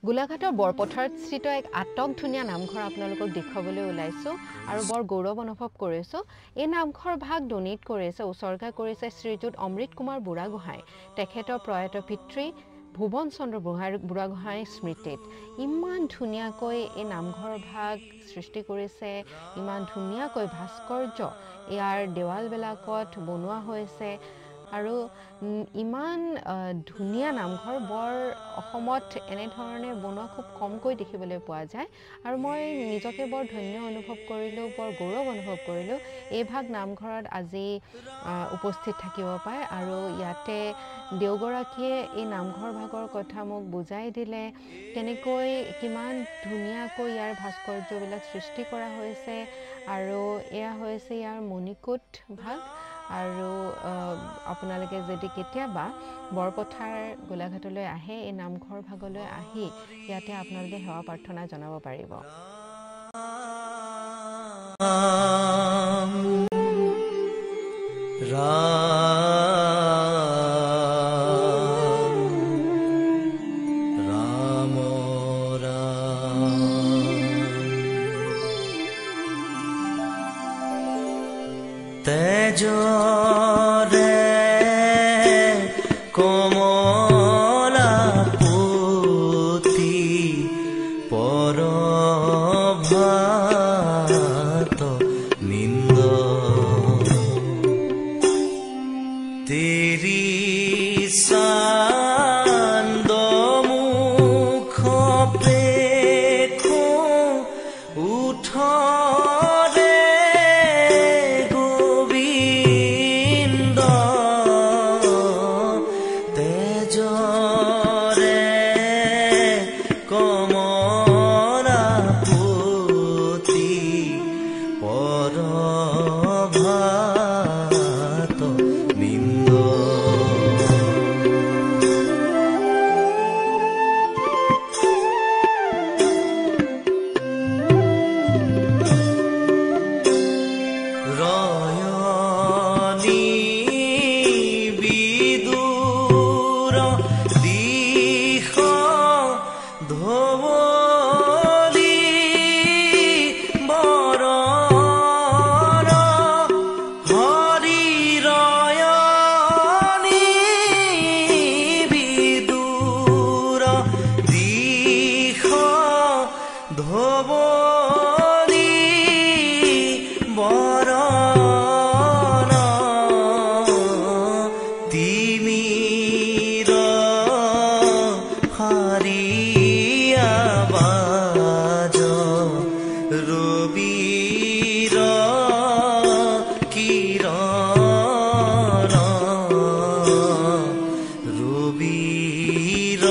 গোলাঘাটৰ বৰপথাৰত স্থিত এক আটক ধুনীয়া নামঘৰ আপোনালোকক দেখুৱাবলৈ ওলাইছো আৰু বৰ গৌৰৱ অনুভৱ কৰিছো। এই নামঘৰ ভাগ ডোনেট কৰিছে উৎসৰ্গা কৰিছে শ্ৰীযুত অমৃত কুমাৰ বুঢ়াগোহাঁই। তেখেতৰ প্ৰয়াত পিতৃ ভুৱন চন্দ্ৰ বুঢ়াগোহাঁই স্মৃতিত ইমান ধুনীয়াকৈ এই নামঘৰ ভাগ সৃষ্টি কৰিছে, ইমান ধুনীয়াকৈ ভাস্কৰ্য ইয়াৰ দেৱালবিলাকত বনোৱা হৈছে আৰু ইমান ধুনীয়া নামঘৰ বৰ অসমত এনেধৰণে বনোৱা খুব কমকৈ দেখিবলৈ পোৱা যায় আৰু মই নিজকে বৰ ধন্য অনুভৱ কৰিলোঁ, বৰ গৌৰৱ অনুভৱ কৰিলোঁ এই ভাগ নামঘৰত আজি উপস্থিত থাকিব পায় আৰু ইয়াতে দেওগৰাকীয়ে এই নামঘৰ ভাগৰ কথা মোক বুজাই দিলে, কেনেকৈ কিমান ধুনীয়াকৈ ইয়াৰ ভাস্কৰ্যবিলাক সৃষ্টি কৰা হৈছে আৰু এয়া হৈছে ইয়াৰ মণিকোট ভাগ। আৰু আপোনালোকে যদি কেতিয়াবা বৰপথাৰ গোলাঘাটলৈ আহে এই নামঘৰ ভাগলৈ আহি ইয়াতে আপোনালোকে সেৱা প্ৰাৰ্থনা জনাব পাৰিব। তেজৰে কমলা পুতি পৰভাত নিন্দ তেৰি সান্দ মুখ পেখো উঠ ৰবিৰ